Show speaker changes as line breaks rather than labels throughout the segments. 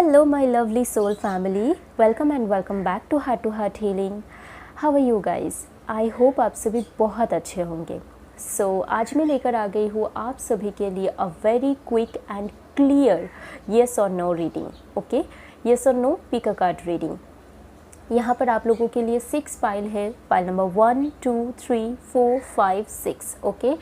Hello, my lovely soul family. Welcome and welcome back to Heart Healing. How are you guys? I hope आप सभी बहुत अच्छे होंगे. So आज मैं लेकर आ गई हूँ आप सभी के लिए a very quick and clear yes or no reading. Okay? Yes or no pick a card reading. यहाँ पर आप लोगों के लिए 6 पाइल है. Pile number 1, 2, 3, 4, 5, 6. ओके,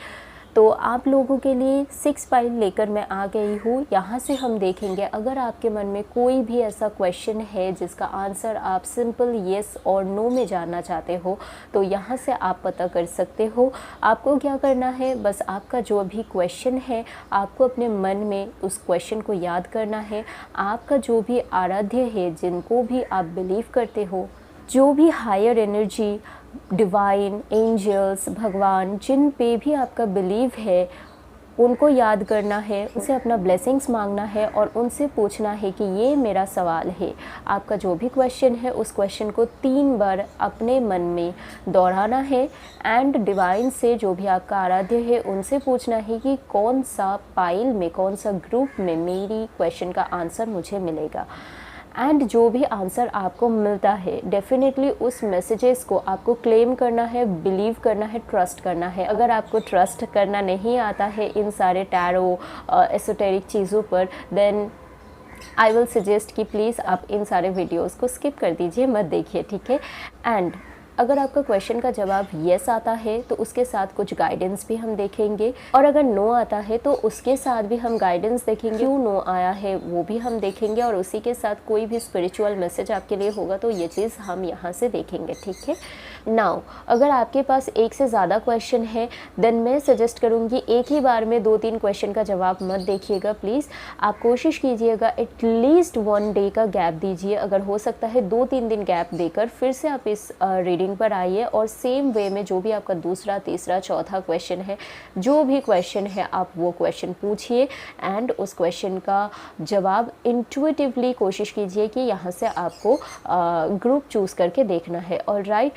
तो आप लोगों के लिए 6 पाइल लेकर मैं आ गई हूँ. यहाँ से हम देखेंगे अगर आपके मन में कोई भी ऐसा क्वेश्चन है जिसका आंसर आप सिंपल येस और नो में जानना चाहते हो तो यहाँ से आप पता कर सकते हो. आपको क्या करना है, बस आपका जो भी क्वेश्चन है आपको अपने मन में उस क्वेश्चन को याद करना है. आपका जो भी आराध्य है, जिनको भी आप बिलीव करते हो, जो भी हायर एनर्जी, डिवाइन, एंजल्स, भगवान, जिन पे भी आपका बिलीव है, उनको याद करना है, उनसे अपना ब्लेसिंग्स मांगना है और उनसे पूछना है कि ये मेरा सवाल है. आपका जो भी क्वेश्चन है उस क्वेश्चन को 3 बार अपने मन में दोहराना है एंड डिवाइन से, जो भी आपका आराध्य है, उनसे पूछना है कि कौन सा पाइल में, कौन सा ग्रुप में मेरी क्वेश्चन का आंसर मुझे मिलेगा. एंड जो भी आंसर आपको मिलता है डेफिनेटली उस मैसेजेस को आपको क्लेम करना है, बिलीव करना है, ट्रस्ट करना है. अगर आपको ट्रस्ट करना नहीं आता है इन सारे टैरो एसोटेरिक चीज़ों पर, देन आई विल सजेस्ट कि प्लीज़ आप इन सारे वीडियोस को स्किप कर दीजिए, मत देखिए, ठीक है. एंड अगर आपका क्वेश्चन का जवाब येस आता है तो उसके साथ कुछ गाइडेंस भी हम देखेंगे, और अगर नो आता है तो उसके साथ भी हम गाइडेंस देखेंगे. क्यों नो आया है वो भी हम देखेंगे, और उसी के साथ कोई भी स्पिरिचुअल मैसेज आपके लिए होगा तो ये चीज़ हम यहाँ से देखेंगे, ठीक है. नाउ अगर आपके पास एक से ज़्यादा क्वेश्चन है देन मैं सजेस्ट करूँगी एक ही बार में 2-3 क्वेश्चन का जवाब मत देखिएगा. प्लीज़ आप कोशिश कीजिएगा एटलीस्ट 1 डे का गैप दीजिए. अगर हो सकता है 2-3 दिन गैप देकर फिर से आप इस रीडिंग पर आइए, और सेम वे में जो भी आपका दूसरा, तीसरा, चौथा क्वेश्चन है, जो भी क्वेश्चन है आप वो क्वेश्चन पूछिए एंड उस क्वेश्चन का जवाब इंट्यूटिवली कोशिश कीजिए कि यहाँ से आपको ग्रुप चूज़ करके देखना है. और राइट,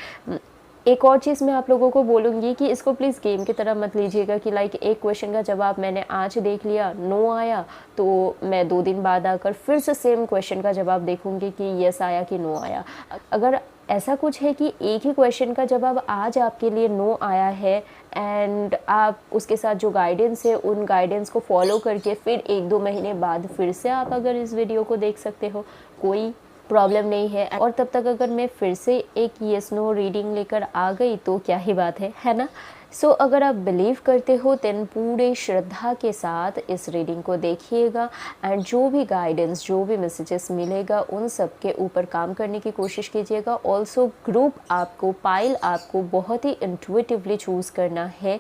एक और चीज़ मैं आप लोगों को बोलूँगी कि इसको प्लीज़ गेम की तरह मत लीजिएगा कि लाइक एक क्वेश्चन का जवाब मैंने आज देख लिया, नो आया, तो मैं 2 दिन बाद आकर फिर से सेम क्वेश्चन का जवाब देखूँगी कि येस आया कि नो आया. अगर ऐसा कुछ है कि एक ही क्वेश्चन का जवाब आज आपके लिए नो आया है एंड आप उसके साथ जो गाइडेंस है उन गाइडेंस को फॉलो करके फिर 1-2 महीने बाद फिर से आप अगर इस वीडियो को देख सकते हो, कोई प्रॉब्लम नहीं है. और तब तक अगर मैं फिर से एक येस नो रीडिंग लेकर आ गई तो क्या ही बात है ना. सो अगर आप बिलीव करते हो देन पूरे श्रद्धा के साथ इस रीडिंग को देखिएगा एंड जो भी गाइडेंस, जो भी मैसेजेस मिलेगा उन सब के ऊपर काम करने की कोशिश कीजिएगा. ऑल्सो ग्रुप आपको, पाइल आपको बहुत ही इंट्यूटिवली चूज़ करना है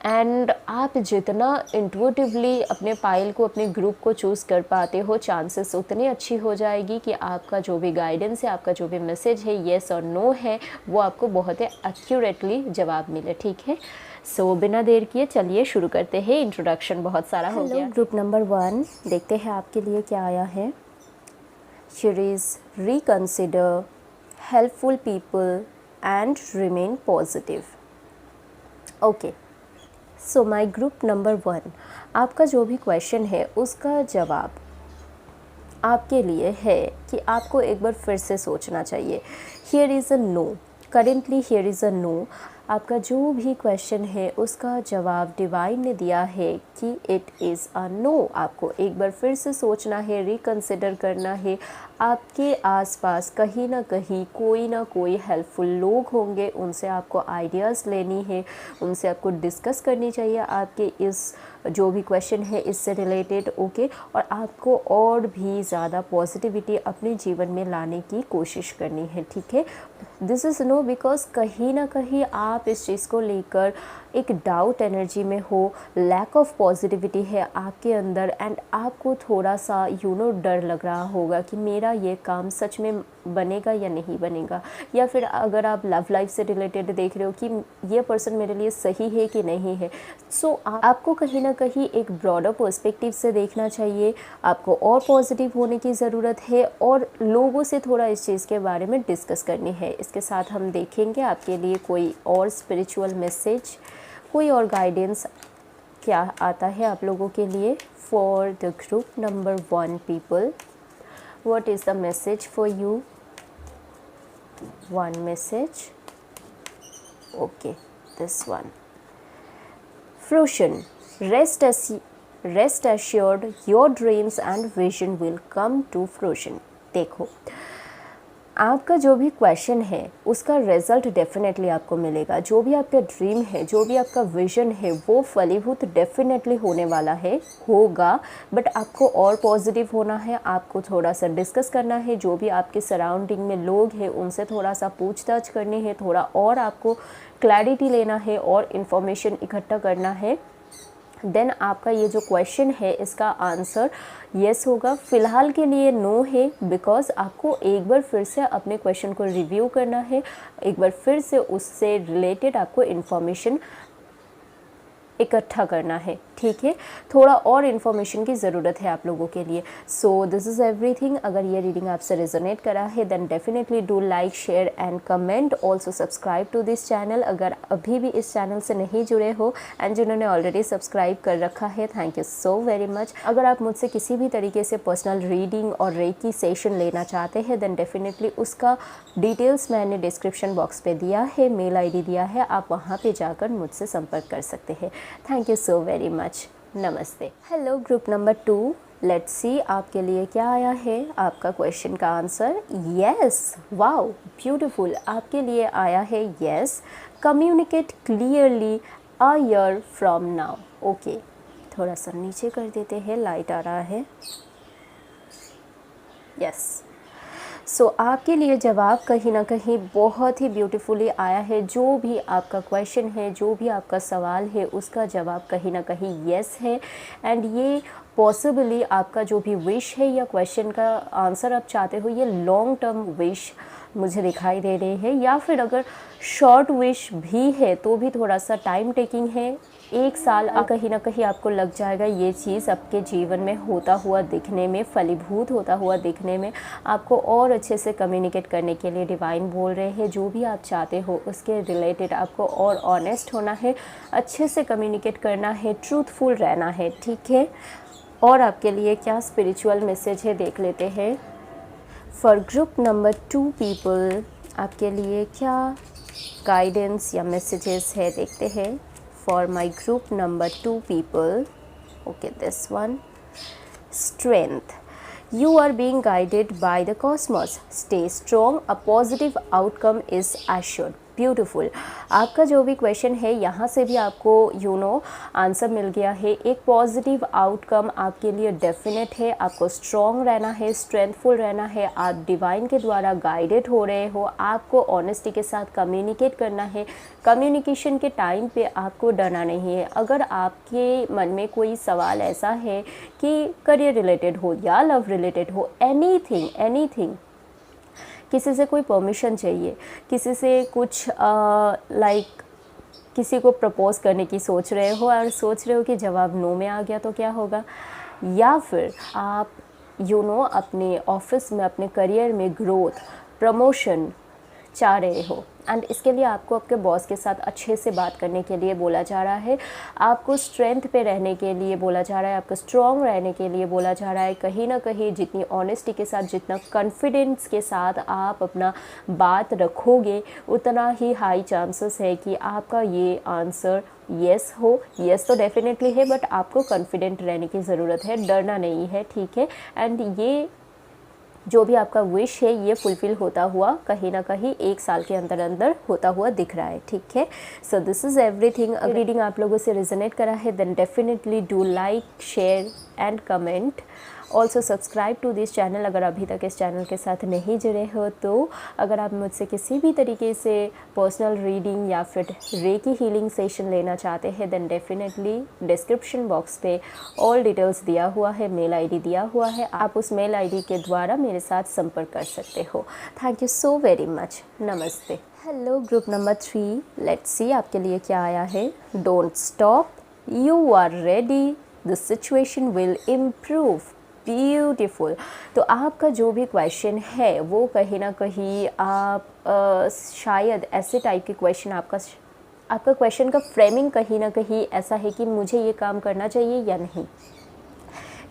एंड आप जितना इंट्यूटिवली अपने पाइल को, अपने ग्रुप को चूज़ कर पाते हो, चांसेस उतनी अच्छी हो जाएगी कि आपका जो भी गाइडेंस है, आपका जो भी मैसेज है, येस और नो है, वो आपको बहुत ही एक्यूरेटली जवाब मिले, ठीक है. सो बिना देर किए चलिए शुरू करते हैं. इंट्रोडक्शन बहुत सारा हो गया. ग्रुप नंबर 1 देखते हैं आपके लिए क्या आया है. Here is reconsider, helpful people and remain positive. Okay, so my group number 1, आपका जो भी क्वेश्चन है उसका जवाब आपके लिए है कि आपको एक बार फिर से सोचना चाहिए. Here is a no, currently here is a no. आपका जो भी क्वेश्चन है उसका जवाब डिवाइन ने दिया है कि इट इज़ अ नो. आपको एक बार फिर से सोचना है, रिकंसिडर करना है. आपके आसपास कहीं ना कहीं कोई ना कोई हेल्पफुल लोग होंगे, उनसे आपको आइडियाज़ लेनी है, उनसे आपको डिस्कस करनी चाहिए आपके इस जो भी क्वेश्चन है इससे रिलेटेड. ओके, और आपको और भी ज़्यादा पॉजिटिविटी अपने जीवन में लाने की कोशिश करनी है, ठीक है. दिस इज़ नो बिकॉज कहीं ना कहीं आप इस चीज़ को लेकर एक डाउट एनर्जी में हो, लैक ऑफ पॉजिटिविटी है आपके अंदर एंड आपको थोड़ा सा डर लग रहा होगा कि मेरा ये काम सच में बनेगा या नहीं बनेगा. या फिर अगर आप लव लाइफ से रिलेटेड देख रहे हो कि ये पर्सन मेरे लिए सही है कि नहीं है. सो आपको कहीं ना कहीं एक ब्रॉडर पर्सपेक्टिव से देखना चाहिए. आपको और पॉजिटिव होने की ज़रूरत है और लोगों से थोड़ा इस चीज़ के बारे में डिस्कस करनी है. इसके साथ हम देखेंगे आपके लिए कोई और स्पिरिचुअल मैसेज, कोई और गाइडेंस क्या आता है आप लोगों के लिए for the group number 1 people. What is the message for you? One message. Okay, this one. Fruition. Rest assured, your dreams and vision will come to fruition. देखो, आपका जो भी क्वेश्चन है उसका रिजल्ट डेफिनेटली आपको मिलेगा। जो भी आपका ड्रीम है, जो भी आपका विजन है, वो फलीभूत डेफिनेटली होने वाला है, होगा। बट आपको और पॉजिटिव होना है, आपको थोड़ा सा डिस्कस करना है, जो भी आपके सराउंडिंग में लोग हैं उनसे थोड़ा सा पूछताछ करनी है, थोड़ा और आपको क्लैरिटी लेना है और इन्फॉर्मेशन इकट्ठा करना है। देन आपका ये जो क्वेश्चन है इसका आंसर येस होगा। फ़िलहाल के लिए नो है, बिकॉज़ आपको एक बार फिर से अपने क्वेश्चन को रिव्यू करना है, एक बार फिर से उससे रिलेटेड आपको इन्फॉर्मेशन इकट्ठा करना है, ठीक है। थोड़ा और इन्फॉर्मेशन की ज़रूरत है आप लोगों के लिए। So this is everything. अगर ये रीडिंग आपसे रेजोनेट करा है then definitely do like, share and comment. Also subscribe to this channel अगर अभी भी इस चैनल से नहीं जुड़े हो, एंड जिन्होंने ऑलरेडी सब्सक्राइब कर रखा है, thank you so very much. अगर आप मुझसे किसी भी तरीके से पर्सनल रीडिंग और रेकी सेशन लेना चाहते हैं देन डेफिनेटली उसका डिटेल्स मैंने डिस्क्रिप्शन बॉक्स पे दिया है, मेल आईडी दिया है, आप वहाँ पे जाकर मुझसे संपर्क कर सकते हैं। Thank you so very much. नमस्ते। Hello group number 2, let's see आपके लिए क्या आया है। आपका क्वेश्चन का आंसर यस। Wow, beautiful. आपके लिए आया है yes. Communicate clearly a year from now. Okay, थोड़ा सा नीचे कर देते हैं, लाइट आ रहा है। यस। सो आपके लिए जवाब कहीं ना कहीं बहुत ही ब्यूटीफुली आया है। जो भी आपका क्वेश्चन है, जो भी आपका सवाल है, उसका जवाब कहीं ना कहीं येस है। एंड ये पॉसिबली आपका जो भी विश है या क्वेश्चन का आंसर आप चाहते हो, ये लॉन्ग टर्म विश मुझे दिखाई दे रही है, या फिर अगर शॉर्ट विश भी है तो भी थोड़ा सा टाइम टेकिंग है। 1 साल कहीं ना कहीं आपको लग जाएगा ये चीज़ आपके जीवन में होता हुआ दिखने में, फलीभूत होता हुआ दिखने में। आपको और अच्छे से कम्युनिकेट करने के लिए डिवाइन बोल रहे हैं, जो भी आप चाहते हो उसके रिलेटेड आपको और ऑनेस्ट होना है, अच्छे से कम्युनिकेट करना है, ट्रूथफुल रहना है, ठीक है। और आपके लिए क्या स्पिरिचुअल मैसेज है देख लेते हैं। फॉर ग्रुप नंबर 2 पीपल, आपके लिए क्या गाइडेंस या मैसेजेस है देखते हैं। For my group number 2 people, okay this one. Strength, you are being guided by the cosmos, stay strong, a positive outcome is assured। Beautiful. आपका जो भी क्वेश्चन है यहाँ से भी आपको आंसर मिल गया है। एक पॉजिटिव आउटकम आपके लिए डेफिनेट है। आपको स्ट्रॉन्ग रहना है, स्ट्रेंथफुल रहना है, आप डिवाइन के द्वारा गाइडेड हो रहे हो। आपको ऑनेस्टी के साथ कम्युनिकेट करना है। कम्युनिकेशन के टाइम पे आपको डरना नहीं है। अगर आपके मन में कोई सवाल ऐसा है कि करियर रिलेटेड हो या लव रिलेटेड हो, एनीथिंग, किसी से कोई परमिशन चाहिए, किसी से कुछ किसी को प्रपोज करने की सोच रहे हो और सोच रहे हो कि जवाब नो में आ गया तो क्या होगा, या फिर आप अपने ऑफिस में, अपने करियर में ग्रोथ, प्रमोशन चाह रहे हो, एंड इसके लिए आपको आपके बॉस के साथ अच्छे से बात करने के लिए बोला जा रहा है। आपको स्ट्रेंथ पे रहने के लिए बोला जा रहा है, आपको स्ट्रॉन्ग रहने के लिए बोला जा रहा है। कहीं ना कहीं जितनी ऑनेस्टी के साथ, जितना कॉन्फिडेंस के साथ आप अपना बात रखोगे, उतना ही हाई चांसेस है कि आपका ये आंसर येस हो। येस तो डेफिनेटली है, बट आपको कॉन्फिडेंट रहने की ज़रूरत है, डरना नहीं है, ठीक है। एंड ये जो भी आपका विश है ये फुलफ़िल होता हुआ कहीं ना कहीं 1 साल के अंदर अंदर होता हुआ दिख रहा है, ठीक है। So this is everything. अगर रीडिंग आप लोगों से रिजोनेट करा है then definitely do like, share and comment. Also subscribe to this channel अगर अभी तक इस चैनल के साथ नहीं जुड़े हो तो। अगर आप मुझसे किसी भी तरीके से पर्सनल रीडिंग या फिर रेकी हीलिंग सेशन लेना चाहते हैं देन डेफिनेटली डिस्क्रिप्शन बॉक्स पे ऑल डिटेल्स दिया हुआ है, मेल आईडी दिया हुआ है, आप उस मेल आईडी के द्वारा मेरे साथ संपर्क कर सकते हो। Thank you so very much. नमस्ते। Hello group number 3, let's see आपके लिए क्या आया है। Don't stop, you are ready, the situation will improve. Beautiful. तो आपका जो भी क्वेश्चन है वो कहीं ना कहीं आप शायद ऐसे टाइप के क्वेश्चन, आपका क्वेश्चन का फ्रेमिंग कहीं ना कहीं ऐसा है कि मुझे ये काम करना चाहिए या नहीं।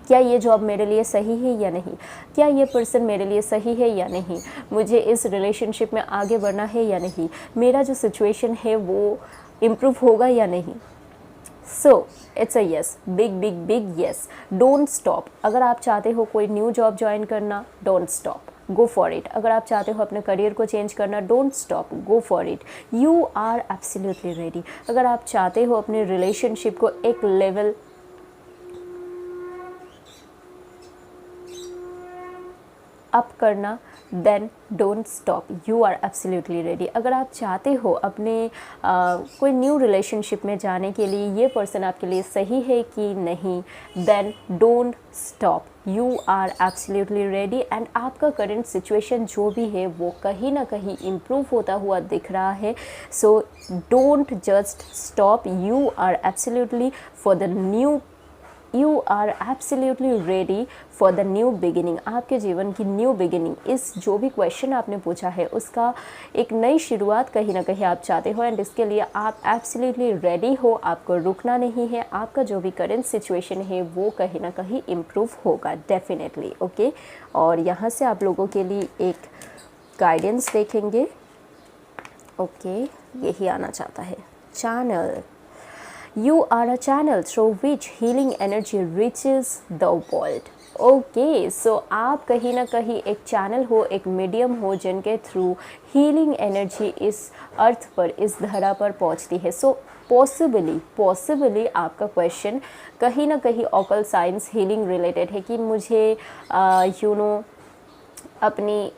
क्या ये जॉब मेरे लिए सही है या नहीं, क्या ये पर्सन मेरे लिए सही है या नहीं, मुझे इस रिलेशनशिप में आगे बढ़ना है या नहीं, मेरा जो सिचुएशन है वो इम्प्रूव होगा या नहीं। So it's a yes, big big big yes. Don't stop. अगर आप चाहते हो कोई न्यू जॉब ज्वाइन करना, don't stop, go for it. अगर आप चाहते हो अपने करियर को चेंज करना, don't stop, go for it, you are absolutely ready. अगर आप चाहते हो अपने रिलेशनशिप को एक लेवल अप करना, then don't stop, you are absolutely ready. अगर आप चाहते हो अपने कोई न्यू रिलेशनशिप में जाने के लिए ये पर्सन आपके लिए सही है कि नहीं, then don't stop, you are absolutely ready. And आपका करंट सिचुएशन जो भी है वो कहीं ना कहीं इम्प्रूव होता हुआ दिख रहा है। So don't just stop, you are absolutely for the new, you are absolutely ready for the new beginning. आपके जीवन की न्यू बिगिनिंग, इस जो भी क्वेश्चन आपने पूछा है उसका एक नई शुरुआत कहीं ना कहीं आप चाहते हो, एंड इसके लिए आप एब्सोल्युटली रेडी हो। आपको रुकना नहीं है, आपका जो भी करंट सिचुएशन है वो कहीं ना कहीं इम्प्रूव होगा डेफिनेटली। ओके, और यहाँ से आप लोगों के लिए एक गाइडेंस देखेंगे। ओके, यही आना चाहता है। Channel, you are a channel through which healing energy reaches the world. Okay, so आप कहीं ना कहीं एक चैनल हो, एक मीडियम हो जिनके थ्रू हीलिंग एनर्जी इस अर्थ पर, इस धरा पर पहुंचती है। सो पॉसिबली आपका क्वेश्चन कहीं ना कहीं ऑकल्ट साइंस हीलिंग रिलेटेड है कि मुझे अपनी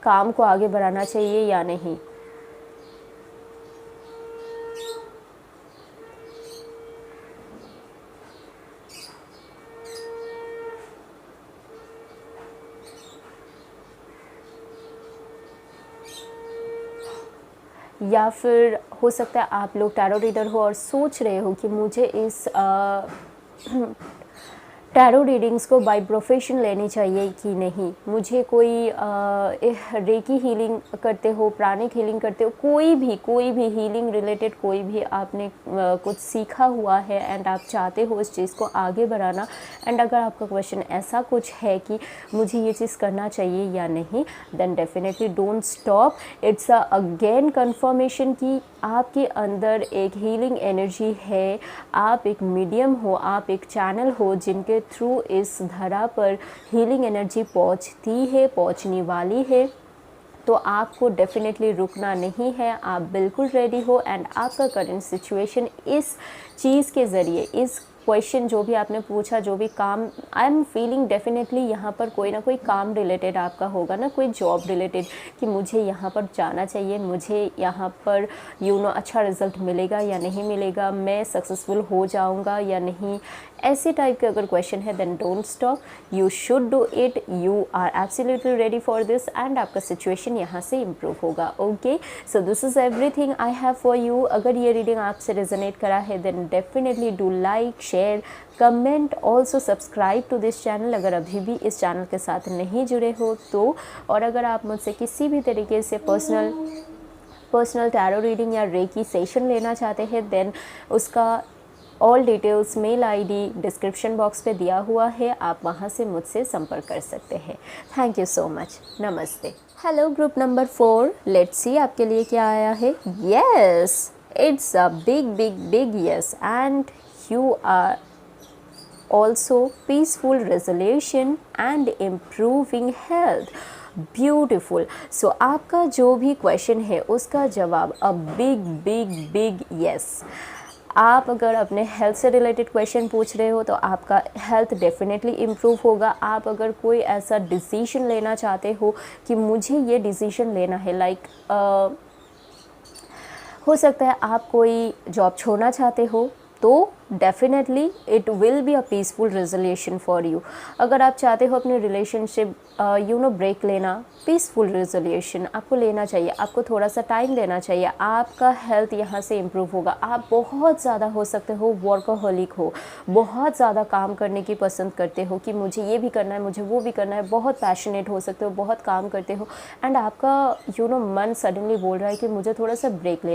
काम को आगे बढ़ाना चाहिए या नहीं। या फिर हो सकता है आप लोग टैरो रीडर हो और सोच रहे हो कि मुझे इस टैरो रीडिंग्स को बाय प्रोफेशन लेनी चाहिए कि नहीं, मुझे कोई रेकी हीलिंग करते हो, प्राणिक हीलिंग करते हो, कोई भी हीलिंग रिलेटेड कोई भी आपने कुछ सीखा हुआ है एंड आप चाहते हो इस चीज़ को आगे बढ़ाना, एंड अगर आपका क्वेश्चन ऐसा कुछ है कि मुझे ये चीज़ करना चाहिए या नहीं, then definitely don't stop. It's again confirmation कि आपके अंदर एक हीलिंग एनर्जी है, आप एक मीडियम हो, आप एक चैनल हो जिनके थ्रू इस धरा पर हीलिंग एनर्जी पहुंचती है, पहुंचने वाली है। तो आपको डेफिनेटली रुकना नहीं है, आप बिल्कुल रेडी हो, एंड आपका करंट सिचुएशन इस चीज़ के ज़रिए, इस क्वेश्चन जो भी आपने पूछा, जो भी काम, आई एम फीलिंग डेफिनेटली यहाँ पर कोई ना कोई काम रिलेटेड आपका होगा ना, कोई जॉब रिलेटेड कि मुझे यहाँ पर जाना चाहिए, मुझे यहाँ पर अच्छा रिजल्ट मिलेगा या नहीं मिलेगा, मैं सक्सेसफुल हो जाऊँगा या नहीं, ऐसे टाइप के अगर क्वेश्चन है, then don't stop, you should do it, you are absolutely ready for this, and आपका सिचुएशन यहाँ से इम्प्रूव होगा। Okay, so this is everything I have for you. अगर ये रीडिंग आपसे रेजोनेट करा है, then definitely do like, share, comment, also subscribe to this channel अगर अभी भी इस चैनल के साथ नहीं जुड़े हो तो। और अगर आप मुझसे किसी भी तरीके से पर्सनल टैरो रीडिंग या रेकी सेशन लेना चाहते हैं, देन उसका all details, mail ID description box पे दिया हुआ है, आप वहाँ से मुझसे संपर्क कर सकते हैं। थैंक यू सो मच, नमस्ते। Hello group number 4, let's see आपके लिए क्या आया है। Yes, it's a big big big yes, and you are also peaceful resolution and improving health. Beautiful. So आपका जो भी क्वेश्चन है उसका जवाब a big big big yes. आप अगर अपने हेल्थ से रिलेटेड क्वेश्चन पूछ रहे हो तो आपका हेल्थ डेफिनेटली इम्प्रूव होगा। आप अगर कोई ऐसा डिसीजन लेना चाहते हो कि मुझे ये डिसीजन लेना है, लाइक हो सकता है आप कोई जॉब छोड़ना चाहते हो, तो definitely it will be a peaceful resolution for you. अगर आप चाहते हो अपने रिलेशनशिप ब्रेक लेना, पीसफुल रेजोल्यूशन आपको लेना चाहिए, आपको थोड़ा सा टाइम देना चाहिए, आपका हेल्थ यहाँ से इम्प्रूव होगा। आप बहुत ज़्यादा हो सकते हो वर्कोहॉलिक हो, बहुत ज़्यादा काम करने की पसंद करते हो कि मुझे ये भी करना है, मुझे वो भी करना है, बहुत पैशनेट हो सकते हो, बहुत काम करते हो, एंड आपका मन सडनली बोल रहा है कि मुझे थोड़ा सा ब्रेक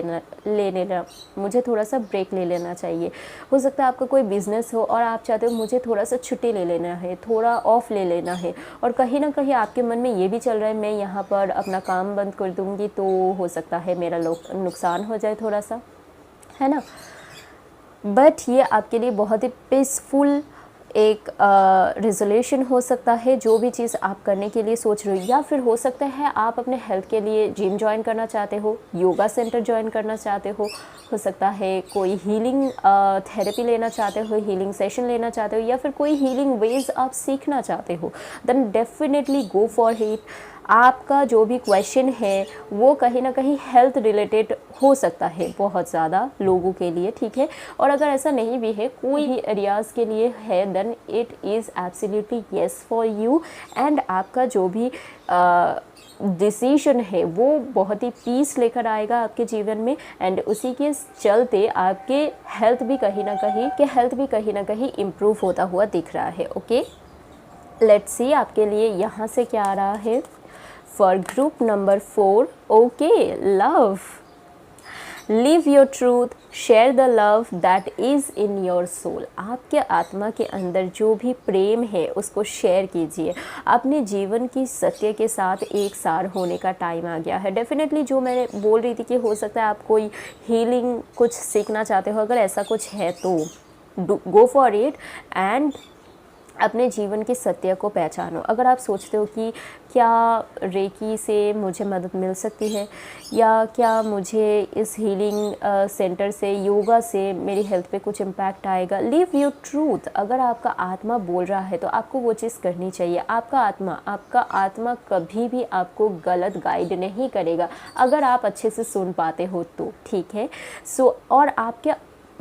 मुझे थोड़ा सा ब्रेक ले लेना चाहिए। हो सकता है आपका कोई बिज़नेस हो और आप चाहते हो मुझे थोड़ा सा छुट्टी ले लेना है, थोड़ा ऑफ ले लेना है, और कहीं ना कहीं आपके मन में ये भी चल रहा है मैं यहाँ पर अपना काम बंद कर दूँगी तो हो सकता है मेरा नुकसान हो जाए थोड़ा सा, है ना। बट ये आपके लिए बहुत ही पीसफुल एक रिजोल्यूशन हो सकता है, जो भी चीज़ आप करने के लिए सोच रहे हो। या फिर हो सकता है आप अपने हेल्थ के लिए जिम ज्वाइन करना चाहते हो, योगा सेंटर ज्वाइन करना चाहते हो सकता है कोई हीलिंग थेरेपी लेना चाहते हो, हीलिंग सेशन लेना चाहते हो, या फिर कोई हीलिंग वेज आप सीखना चाहते हो, then definitely go for it. आपका जो भी क्वेश्चन है वो कहीं ना कहीं हेल्थ रिलेटेड हो सकता है बहुत ज़्यादा लोगों के लिए, ठीक है। और अगर ऐसा नहीं भी है, कोई भी एरियाज़ के लिए है, then it is absolutely yes for you. And आपका जो भी डिसीजन है वो बहुत ही पीस लेकर आएगा आपके जीवन में। एंड उसी के चलते आपके हेल्थ भी कहीं ना कहीं इम्प्रूव होता हुआ दिख रहा है। ओके, लेट्स सी आपके लिए यहाँ से क्या आ रहा है for group number 4। Okay, love, live your truth, share the love that is in your soul. आपके आत्मा के अंदर जो भी प्रेम है उसको शेयर कीजिए। अपने जीवन की सत्य के साथ एक सार होने का टाइम आ गया है। डेफिनेटली जो मैंने बोल रही थी कि हो सकता है आप कोई हीलिंग कुछ सीखना चाहते हो, अगर ऐसा कुछ है तो गो फॉर इट एंड अपने जीवन के सत्य को पहचानो। अगर आप सोचते हो कि क्या रेकी से मुझे मदद मिल सकती है, या क्या मुझे इस हीलिंग सेंटर से, योगा से मेरी हेल्थ पे कुछ इम्पैक्ट आएगा, लिव योर ट्रूथ। अगर आपका आत्मा बोल रहा है तो आपको वो चीज़ करनी चाहिए। आपका आत्मा कभी भी आपको गलत गाइड नहीं करेगा, अगर आप अच्छे से सुन पाते हो तो, ठीक है। और आपके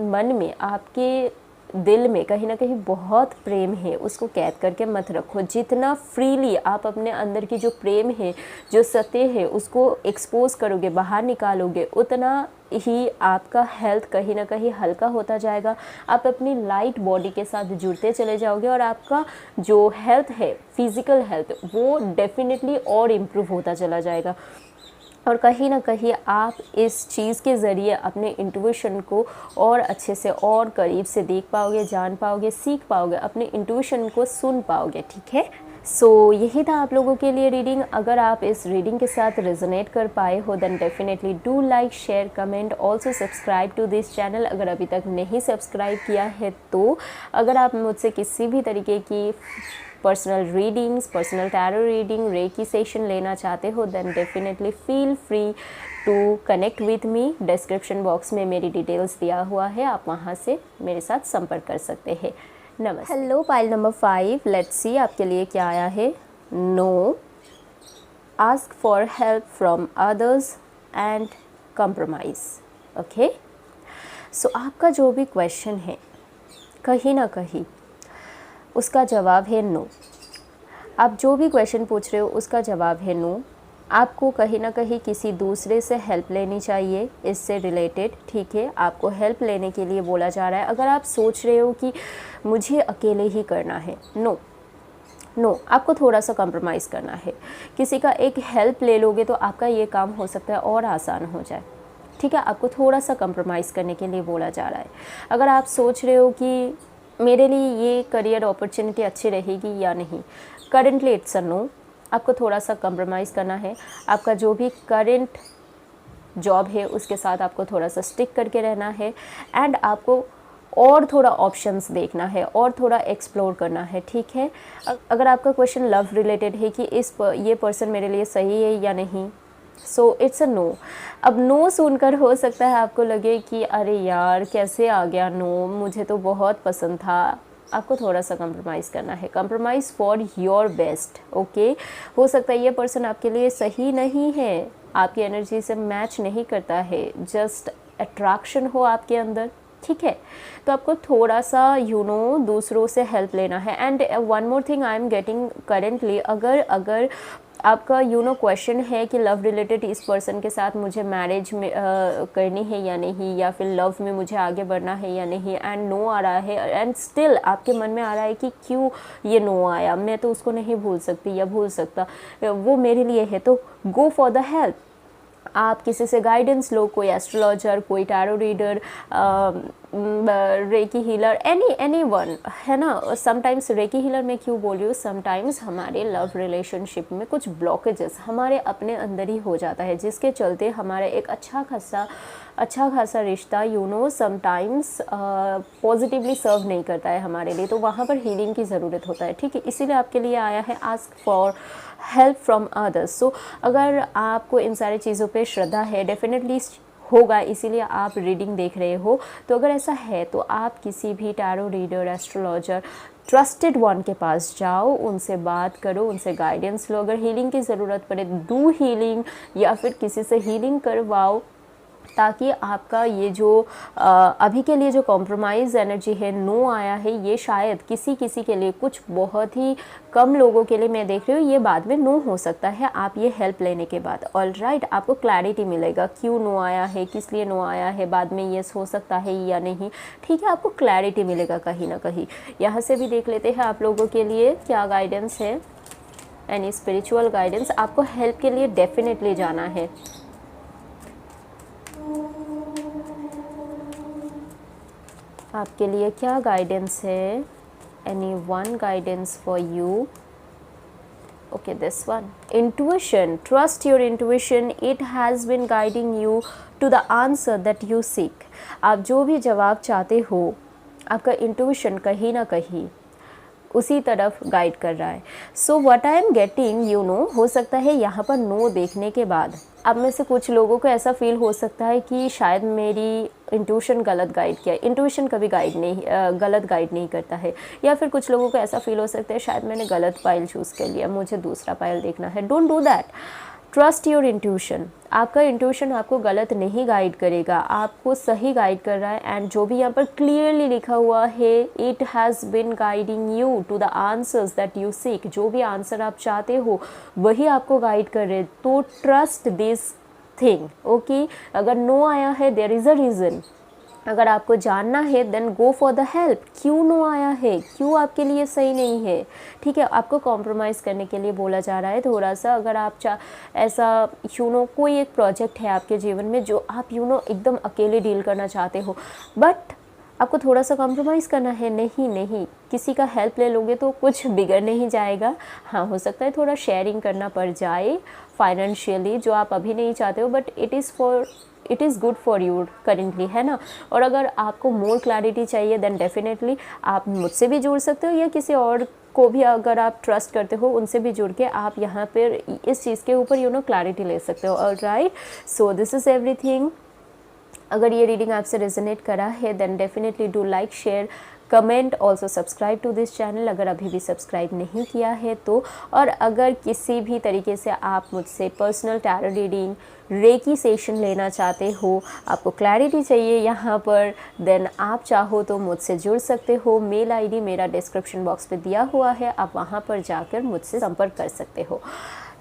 मन में, आपके दिल में कहीं ना कहीं बहुत प्रेम है, उसको कैद करके मत रखो। जितना फ्रीली आप अपने अंदर की जो प्रेम है, जो सत्य है, उसको एक्सपोज करोगे, बाहर निकालोगे, उतना ही आपका हेल्थ कहीं ना कहीं हल्का होता जाएगा। आप अपनी लाइट बॉडी के साथ जुड़ते चले जाओगे और आपका जो हेल्थ है, फिज़िकल हेल्थ, वो डेफिनेटली और इम्प्रूव होता चला जाएगा। और कहीं ना कहीं आप इस चीज़ के ज़रिए अपने इंट्यूशन को और अच्छे से और करीब से देख पाओगे, जान पाओगे, सीख पाओगे, अपने इंट्यूशन को सुन पाओगे, ठीक है। यही था आप लोगों के लिए रीडिंग। अगर आप इस रीडिंग के साथ रेजोनेट कर पाए हो then definitely do like, share, comment, also subscribe to this channel अगर अभी तक नहीं सब्सक्राइब किया है तो। अगर आप मुझसे किसी भी तरीके की personal readings, personal tarot reading, reiki session लेना चाहते हो then definitely feel free to connect with me. Description box में मेरी डिटेल्स दिया हुआ है, आप वहाँ से मेरे साथ संपर्क कर सकते हैं। नमस्ते। Hello, pile number 5, let's see आपके लिए क्या आया है। No, ask for help from others and compromise. Okay, आपका जो भी क्वेश्चन है कहीं ना कहीं उसका जवाब है नो। आप जो भी क्वेश्चन पूछ रहे हो उसका जवाब है नो। आपको कहीं ना कहीं किसी दूसरे से हेल्प लेनी चाहिए इससे रिलेटेड, ठीक है। आपको हेल्प लेने के लिए बोला जा रहा है। अगर आप सोच रहे हो कि मुझे अकेले ही करना है, नो, आपको थोड़ा सा कंप्रोमाइज़ करना है। किसी का एक हेल्प ले लोगे तो आपका ये काम हो सकता है और आसान हो जाए, ठीक है। आपको थोड़ा सा कंप्रोमाइज़ करने के लिए बोला जा रहा है। अगर आप सोच रहे हो कि मेरे लिए ये करियर अपॉर्चुनिटी अच्छी रहेगी या नहीं, करेंटली इट्स अ नो। आपको थोड़ा सा कंप्रोमाइज़ करना है। आपका जो भी करेंट जॉब है उसके साथ आपको थोड़ा सा स्टिक करके रहना है एंड आपको और थोड़ा ऑप्शंस देखना है और थोड़ा एक्सप्लोर करना है, ठीक है। अगर आपका क्वेश्चन लव रिलेटेड है कि ये पर्सन मेरे लिए सही है या नहीं, इट्स अ नो। अब नो सुनकर हो सकता है आपको लगे कि अरे यार कैसे आ गया नो, मुझे तो बहुत पसंद था। आपको थोड़ा सा कंप्रोमाइज़ करना है, compromise for your best, okay. हो सकता है ये पर्सन आपके लिए सही नहीं है, आपकी एनर्जी से मैच नहीं करता है, जस्ट अट्रैक्शन हो आपके अंदर, ठीक है। तो आपको थोड़ा सा दूसरों से हेल्प लेना है। And one more thing I am getting currently, अगर आपका क्वेश्चन है कि लव रिलेटेड इस पर्सन के साथ मुझे मैरिज में करनी है या नहीं, या फिर लव में मुझे आगे बढ़ना है या नहीं, एंड नो आ रहा है एंड स्टिल आपके मन में आ रहा है कि क्यों ये नो आया, मैं तो उसको नहीं भूल सकती या भूल सकता, वो मेरे लिए है, तो गो फॉर द हेल्प। आप किसी से गाइडेंस लो, कोई एस्ट्रोलॉजर, कोई tarot reader, recce healer, any one, है ना। समटाइम्स रेकी हीलर मैं क्यों बोल रही हूँ, समटाइम्स हमारे लव रिलेशनशिप में कुछ ब्लॉकेजेस हमारे अपने अंदर ही हो जाता है, जिसके चलते हमारा एक अच्छा खासा रिश्ता समटाइम्स पॉजिटिवली सर्व नहीं करता है हमारे लिए, तो वहाँ पर हीलिंग की ज़रूरत होता है, ठीक है। इसीलिए आपके लिए आया है ask for help from others. So अगर आपको इन सारी चीज़ों पे श्रद्धा है, डेफिनेटली होगा, इसीलिए आप रीडिंग देख रहे हो। तो अगर ऐसा है तो आप किसी भी tarot reader, astrologer, trusted one के पास जाओ, उनसे बात करो, उनसे गाइडेंस लो। अगर हीलिंग की ज़रूरत पड़े, डू हीलिंग, या फिर किसी से हीलिंग करवाओ, ताकि आपका ये जो अभी के लिए जो कॉम्प्रोमाइज़ एनर्जी है, नो आया है, ये शायद किसी के लिए, कुछ बहुत ही कम लोगों के लिए मैं देख रही हूँ, ये बाद में नो हो सकता है आप ये हेल्प लेने के बाद। ऑलराइट, आपको क्लैरिटी मिलेगा क्यों नो आया है, किस लिए नो आया है, बाद में येस हो सकता है या नहीं, ठीक है। आपको क्लैरिटी मिलेगा कहीं ना कहीं। यहाँ से भी देख लेते हैं आप लोगों के लिए क्या गाइडेंस है। एनी स्पिरिचुअल गाइडेंस, आपको हेल्प के लिए डेफिनेटली जाना है। आपके लिए क्या गाइडेंस है, any one guidance for you. Okay, this one, intuition, trust your intuition, it has been guiding you to the answer that you seek. आप जो भी जवाब चाहते हो, आपका इंट्यूशन कहीं ना कहीं उसी तरफ गाइड कर रहा है। So what I am getting, हो सकता है यहाँ पर नो देखने के बाद आप में से कुछ लोगों को ऐसा फील हो सकता है कि शायद मेरी इंट्यूशन गलत गाइड किया। इंट्यूशन कभी गलत गाइड नहीं करता है। या फिर कुछ लोगों को ऐसा फील हो सकता है शायद मैंने गलत पाइल चूज़ कर लिया, मुझे दूसरा पाइल देखना है। Don't do that, trust your intuition. आपका इंट्यूशन आपको गलत नहीं गाइड करेगा, आपको सही गाइड कर रहा है। एंड जो भी यहाँ पर क्लियरली लिखा हुआ है, it has been guiding you to the answers that you seek. जो भी आंसर आप चाहते हो वही आपको गाइड कर रहे हैं, तो ट्रस्ट दिस थिंग। ओके, अगर नो आया है, देयर इज़ अ रीज़न। अगर आपको जानना है then go for the help. क्यों नो आया है, क्यों आपके लिए सही नहीं है, ठीक है। आपको कॉम्प्रोमाइज़ करने के लिए बोला जा रहा है थोड़ा सा। अगर आप ऐसा कोई एक प्रोजेक्ट है आपके जीवन में जो आप एकदम अकेले डील करना चाहते हो, बट आपको थोड़ा सा कॉम्प्रोमाइज़ करना है। नहीं, किसी का हेल्प ले लोगे तो कुछ बिगड़ नहीं जाएगा। हाँ, हो सकता है थोड़ा शेयरिंग करना पड़ जाए फाइनेंशियली, जो आप अभी नहीं चाहते हो, but it is good for you currently, है ना। और अगर आपको मोर क्लैरिटी चाहिए देन डेफिनेटली आप मुझसे भी जुड़ सकते हो, या किसी और को भी अगर आप ट्रस्ट करते हो उनसे भी जुड़ के आप यहाँ पर इस चीज़ के ऊपर क्लैरिटी ले सकते हो। Alright, so this is everything. अगर ये रीडिंग आपसे रेजोनेट करा है then definitely do like, share, comment, also subscribe to this channel अगर अभी भी सब्सक्राइब नहीं किया है तो। और अगर किसी भी तरीके से आप मुझसे personal tarot reading, reiki session लेना चाहते हो, आपको क्लैरिटी चाहिए यहाँ पर, देन आप चाहो तो मुझसे जुड़ सकते हो। मेल आईडी मेरा डिस्क्रिप्शन बॉक्स पे दिया हुआ है, आप वहाँ पर जाकर मुझसे संपर्क कर सकते हो।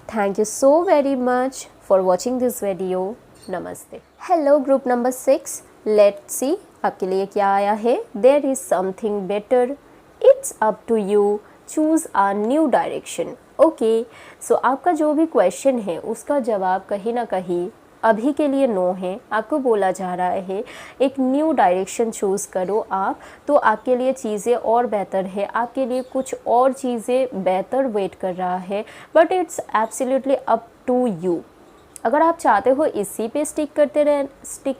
Thank you so very much for watching this video. नमस्ते। Hello group number 6, let's see आपके लिए क्या आया है। There is something better, it's up to you, choose a new direction. Okay, so आपका जो भी क्वेश्चन है उसका जवाब कहीं ना कहीं अभी के लिए नो है। आपको बोला जा रहा है एक न्यू डायरेक्शन चूज़ करो आप, तो आपके लिए चीज़ें और बेहतर है, आपके लिए कुछ और चीज़ें बेहतर वेट कर रहा है, but it's absolutely up to you. अगर आप चाहते हो इसी पे स्टिक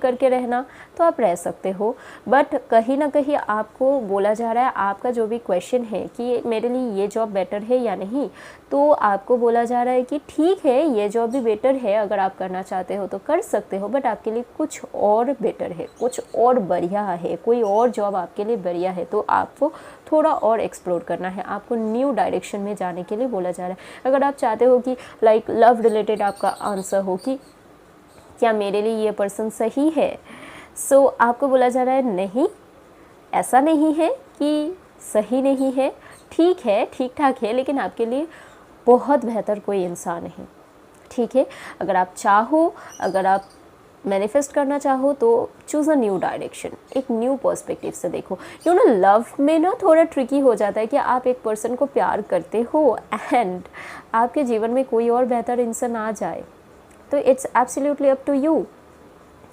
करके रहना तो आप रह सकते हो, बट कहीं ना कहीं आपको बोला जा रहा है, आपका जो भी क्वेश्चन है कि मेरे लिए ये जॉब बेटर है या नहीं, तो आपको बोला जा रहा है कि ठीक है ये जॉब भी बेटर है, अगर आप करना चाहते हो तो कर सकते हो, बट आपके लिए कुछ और बेटर है, कुछ और बढ़िया है, कोई और जॉब आपके लिए बढ़िया है, तो आपको थोड़ा और एक्सप्लोर करना है, आपको न्यू डायरेक्शन में जाने के लिए बोला जा रहा है। अगर आप चाहते हो कि लाइक लव रिलेटेड आपका आंसर हो कि क्या मेरे लिए ये पर्सन सही है, सो आपको बोला जा रहा है नहीं, ऐसा नहीं है कि सही नहीं है, ठीक है, ठीक ठाक है, लेकिन आपके लिए बहुत बेहतर कोई इंसान है, ठीक है। अगर आप चाहो, अगर आप मैनिफेस्ट करना चाहो तो चूज़ अ न्यू डायरेक्शन, एक न्यू पर्सपेक्टिव से देखो। लव में ना थोड़ा ट्रिकी हो जाता है कि आप एक पर्सन को प्यार करते हो एंड आपके जीवन में कोई और बेहतर इंसान आ जाए, तो it's absolutely up to you.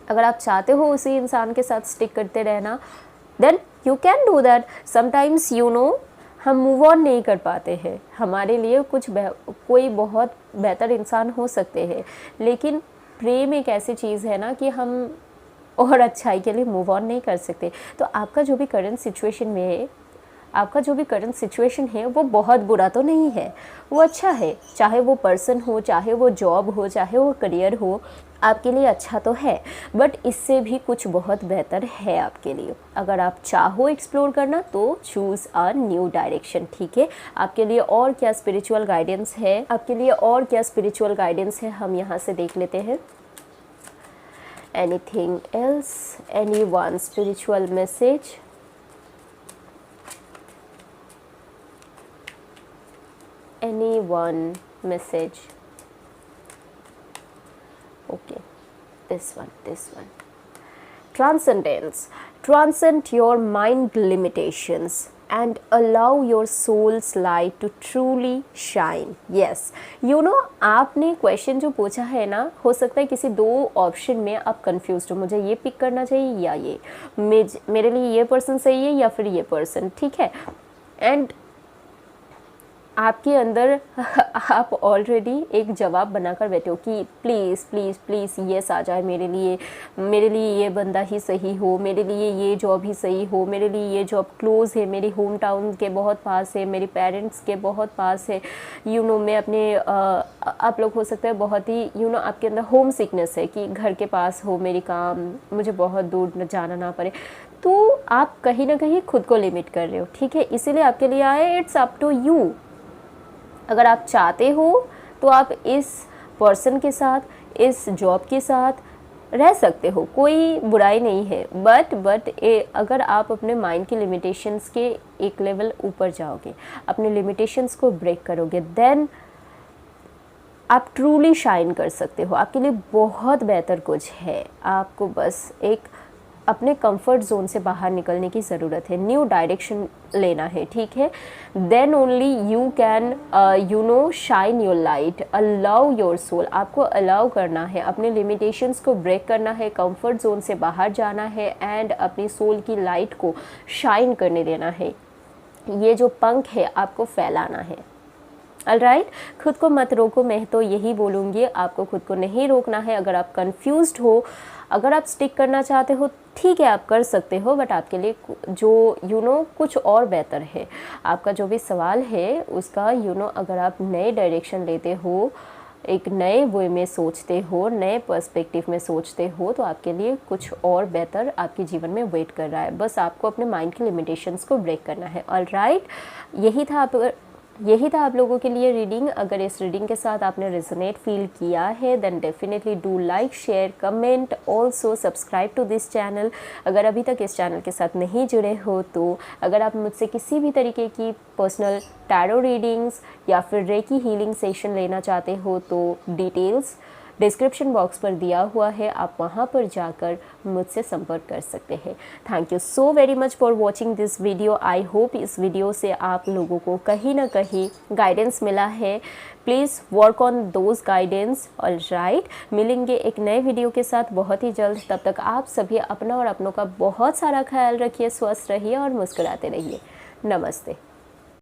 अगर आप चाहते हो उसी इंसान के साथ स्टिक करते रहना, then you can do that. Sometimes हम मूव ऑन नहीं कर पाते हैं, हमारे लिए कोई बहुत बेहतर इंसान हो सकते हैं, लेकिन प्रेम एक ऐसी चीज़ है ना कि हम और अच्छाई के लिए मूव ऑन नहीं कर सकते। तो आपका जो भी करंट सिचुएशन है वो बहुत बुरा तो नहीं है, वो अच्छा है। चाहे वो पर्सन हो, चाहे वो जॉब हो, चाहे वो करियर हो, आपके लिए अच्छा तो है, बट इससे भी कुछ बहुत बेहतर है आपके लिए। अगर आप चाहो एक्सप्लोर करना तो चूज़ अ न्यू डायरेक्शन, ठीक है। आपके लिए और क्या स्पिरिचुअल गाइडेंस है, हम यहाँ से देख लेते हैं। Anything else, any one spiritual message, any one message, okay, this one, transcend your mind limitations and allow your soul's light to truly shine. Yes, आपने क्वेश्चन जो पूछा है ना, हो सकता है किसी दो ऑप्शन में आप कंफ्यूज हो, मुझे ये पिक करना चाहिए या ये, मेरे लिए ये पर्सन सही है या फिर ये पर्सन, ठीक है। एंड आपके अंदर आप ऑलरेडी एक जवाब बनाकर बैठे हो कि प्लीज़ प्लीज़ प्लीज़ येस आ जाए मेरे लिए ये बंदा ही सही हो, मेरे लिए ये जॉब ही सही हो, मेरे लिए ये जॉब क्लोज है, मेरी होम टाउन के बहुत पास है, मेरे पेरेंट्स के बहुत पास है, मैं अपने आप लोग हो सकता है बहुत ही आपके अंदर होम सिकनेस है कि घर के पास हो मेरी काम, मुझे बहुत दूर जाना ना पड़े। तो आप कहीं ना कहीं खुद को लिमिट कर रहे हो, ठीक है। इसीलिए आपके लिए आए, इट्स अप टू यू। अगर आप चाहते हो तो आप इस पर्सन के साथ, इस जॉब के साथ रह सकते हो, कोई बुराई नहीं है। बट अगर आप अपने माइंड की लिमिटेशंस के एक लेवल ऊपर जाओगे, अपने लिमिटेशंस को ब्रेक करोगे, देन आप ट्रूली शाइन कर सकते हो। आपके लिए बहुत बेहतर कुछ है। आपको बस एक अपने कंफर्ट जोन से बाहर निकलने की ज़रूरत है, न्यू डायरेक्शन लेना है, ठीक है। Then only you can shine your light, allow your soul. आपको अलाउ करना है, अपने लिमिटेशंस को ब्रेक करना है, कंफर्ट जोन से बाहर जाना है एंड अपनी सोल की लाइट को शाइन करने देना है। ये जो पंख है आपको फैलाना है। ऑलराइट, खुद को मत रोको, मैं तो यही बोलूँगी, आपको खुद को नहीं रोकना है। अगर आप कंफ्यूज्ड हो, अगर आप स्टिक करना चाहते हो, ठीक है आप कर सकते हो, बट आपके लिए जो कुछ और बेहतर है। आपका जो भी सवाल है उसका अगर आप नए डायरेक्शन लेते हो, एक नए वे में सोचते हो, नए पर्सपेक्टिव में सोचते हो, तो आपके लिए कुछ और बेहतर आपके जीवन में वेट कर रहा है। बस आपको अपने माइंड की लिमिटेशंस को ब्रेक करना है। ऑलराइट, यही था आप लोगों के लिए रीडिंग। अगर इस रीडिंग के साथ आपने रेजोनेट फील किया है, then definitely do like, share, comment, also subscribe to this channel. अगर अभी तक इस चैनल के साथ नहीं जुड़े हो, तो अगर आप मुझसे किसी भी तरीके की पर्सनल टैरो रीडिंग्स या फिर रेकी हीलिंग सेशन लेना चाहते हो, तो डिटेल्स डिस्क्रिप्शन बॉक्स पर दिया हुआ है, आप वहाँ पर जाकर मुझसे संपर्क कर सकते हैं। Thank you so very much for watching this video. I hope इस वीडियो से आप लोगों को कहीं ना कहीं गाइडेंस मिला है। Please work on those guidance. Alright, मिलेंगे एक नए वीडियो के साथ बहुत ही जल्द। तब तक आप सभी अपना और अपनों का बहुत सारा ख्याल रखिए, स्वस्थ रहिए और मुस्कुराते रहिए। नमस्ते।